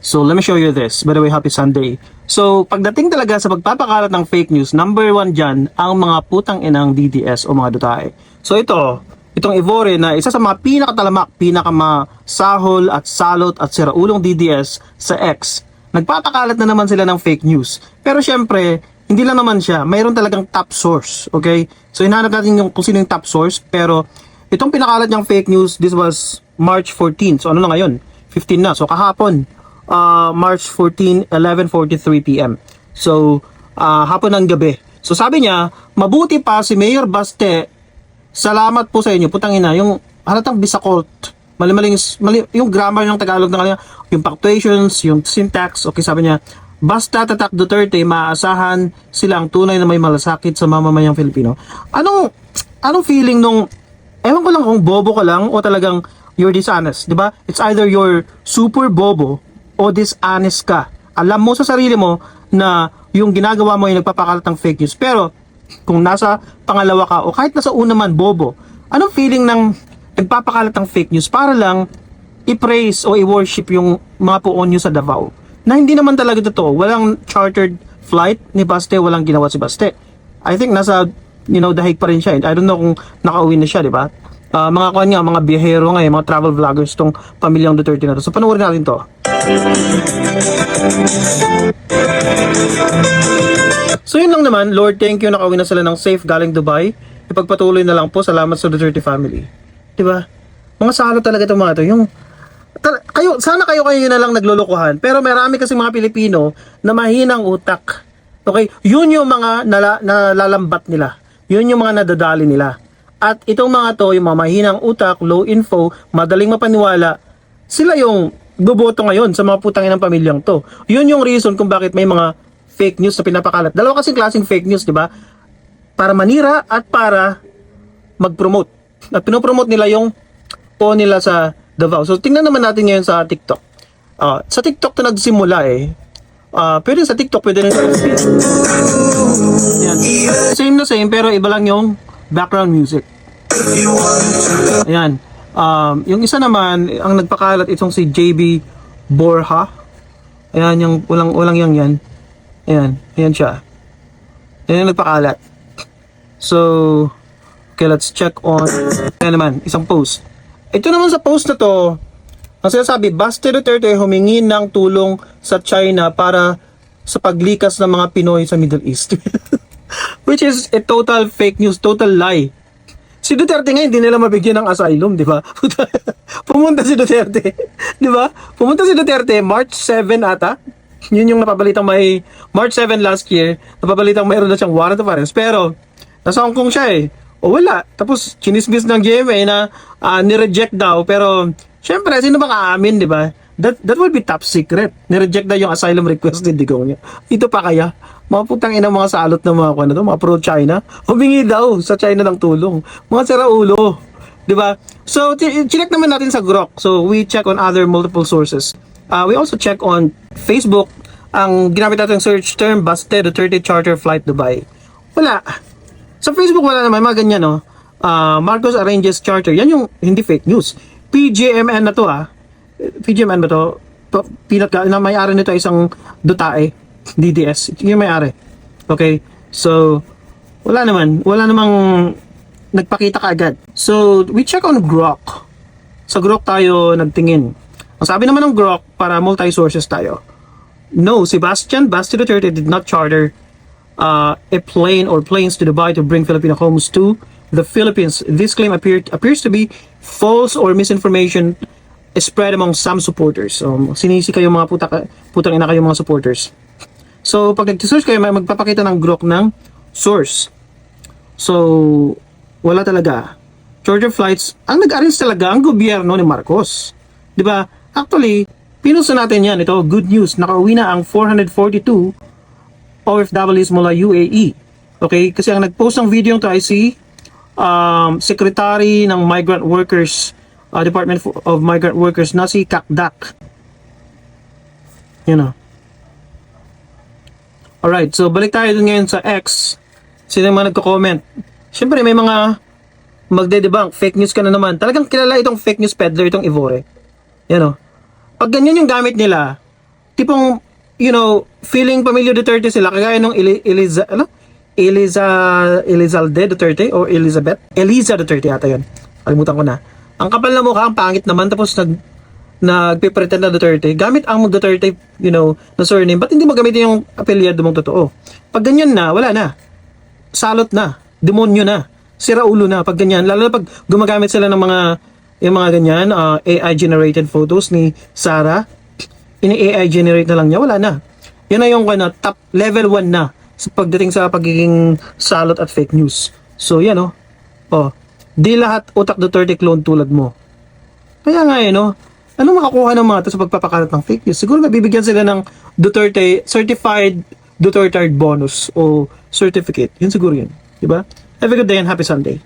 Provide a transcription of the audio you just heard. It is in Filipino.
So, let me show you this. By the way, happy Sunday. So, pagdating talaga sa pagpapakalat ng fake news, number one dyan, ang mga putang inang DDS o mga dutae. So, itong Evore na isa sa mga pinakatalamak, pinakamasahol at salot at siraulong DDS sa X, nagpapakalat na naman sila ng fake news. Pero syempre, hindi lang naman siya. Mayroon talagang top source. Okay? So, hinahanap natin kung sino yung top source. Pero, itong pinakalat niyang fake news, this was March 14. So, ano na ngayon? 15 na. So, kahapon. March 14, 11:43 p.m. So, hapon ng gabi. So, sabi niya, mabuti pa si Mayor Baste, salamat po sa inyo. Putang ina, yung halatang bisakot, mali, yung grammar ng Tagalog na kanina, yung punctuations, yung syntax, okay, sabi niya, basta tatak Duterte, maaasahan silang tunay na may malasakit sa mamamayang Filipino. Anong feeling nung, ewan ko lang kung bobo ka lang o talagang you're dishonest, di ba? It's either you're super bobo o dishonest ka. Alam mo sa sarili mo na yung ginagawa mo ay nagpapakalat ng fake news. Pero, kung nasa pangalawa ka o kahit nasa una man, bobo, anong feeling ng nagpapakalat ng fake news para lang i-praise o i-worship yung mga puon nyo sa Davao? Na hindi naman talaga totoo. Walang chartered flight ni Baste, walang ginawa si Baste. I think nasa, dahig pa rin siya. I don't know kung nakauwi na siya, di ba? Mga biyahero ngayon, mga travel vloggers tong pamilyang Duterte na to. So, panoorin natin to. So, yun lang naman. Lord, thank you. Nakauwi na sila ng safe galing Dubai. Ipagpatuloy na lang po. Salamat sa Duterte family. Diba? Mga salo talaga itong mga to. Sana kayo na lang naglulukuhan. Pero marami kasi mga Pilipino na mahinang utak. Okay? Yun yung mga nalalambat nila. Yun yung mga nadadali nila. At itong mga to, yung mga mahinang utak, low info, madaling mapaniwala, sila yung boboto ngayon sa mga putangin ng pamilyang to. Yun yung reason kung bakit may mga fake news na pinapakalat. Dalawa kasing klaseng fake news, di ba? Para manira at para mag-promote. At pinopromote nila yung po nila sa Davao. So, tingnan naman natin ngayon sa TikTok. Sa TikTok to nagsimula eh. Pwede sa TikTok, pwede rin sa FB. Ayan. Same na same, pero iba lang yung background music. Ayan. Yung isa naman, ang nagpakalat itong si JB Borja. Ayan, yung walang yan. Ayan siya. Ayan yung nagpakalat. So, okay, let's check on. Ayan naman, isang post. Ito naman sa post na to, ang sinasabi, Baste Duterte humingi ng tulong sa China para sa paglikas ng mga Pinoy sa Middle East. Which is a total fake news, total lie. Si Duterte nga hindi nila mabigyan ng asylum, di ba? Pumunta si Duterte, di ba? Pumunta si Duterte March 7 ata. Yun yung napabalitang may March 7 last year, napabalitang mayroon na siyang warrant of arrest. Pero nasa Hong Kong siya eh. O wala. Tapos chinismis ng GMA na nireject daw. Pero syempre, sino bang aamin, di ba? That would be top secret. Nireject na yung asylum request ni Digong niya. Ito pa kaya? Mga putang ina mga salot ng mga pro-China. Humingi daw sa China ng tulong. Mga siraulo. Diba? So, chinek naman natin sa Grok. So, we check on other multiple sources. We also check on Facebook. Ang ginamit natin search term, Baste Duterte Charter Flight Dubai. Wala. Sa Facebook wala naman. Mga ganyan, no? Marcos arranges charter. Yan yung hindi fake news. PGMN na to, PGMN ba to? Na may-ari nito isang dutae. DDS. Yung may-ari. Okay? So, wala namang nagpakita kaagad. So, we check on Grok. Sa Grok tayo nagtingin. Ang sabi naman ng Grok, para multi-sources tayo. No, Sebastian Baste Duterte did not charter a plane or planes to Dubai to bring Filipino homes to the Philippines. This claim appears to be false or misinformation spread among some supporters. So, sinisi kayo mga putang ina kayo mga supporters. So, pag nag-search kayo, may magpapakita ng Grok ng source. So, wala talaga. Charter flights, ang nag-arrange talaga ang gobyerno ni Marcos. Diba? Actually, pinuso natin yan. Ito, good news. Nakauwi na ang 442 OFWs mula UAE. Okay? Kasi ang nag-post ng video ito ay si Secretary ng Migrant Workers, Department of Migrant Workers na si Kakdak. Yun o. Alright, so balik tayo dun ngayon sa X. Sino yung mga nagko-comment? Siyempre, may mga magde-debunk. Fake news ka na naman. Talagang kilala itong fake news peddler, itong Evore. Yan o. Pag ganyan yung gamit nila, tipong, feeling pamilya Duterte sila, kagaya nung Elizalde Duterte o Eliza Duterte yata yun. Kalimutan ko na. Ang kapal na mukha, ang pangit naman, tapos nagpipretend na Duterte, gamit ang Duterte, na surname, ba't hindi mo gamitin yung apelyado mong totoo? Pag ganyan na, wala na. Salot na. Demonyo na. Siraulo na pag ganyan. Lalo na pag gumagamit sila ng yung mga ganyan, AI-generated photos ni Sarah, ini-AI generate na lang niya, wala na. Yan na yung top level 1 na sa pagdating sa pagiging salot at fake news. So, yan di lahat utak Duterte clone tulad mo. Kaya nga ano makakuha ng mga ito sa pagpapakalat ng fake news? Siguro mabibigyan sila ng Duterte, certified Duterte bonus o certificate. Yun siguro yun. Diba? Have a good day and happy Sunday.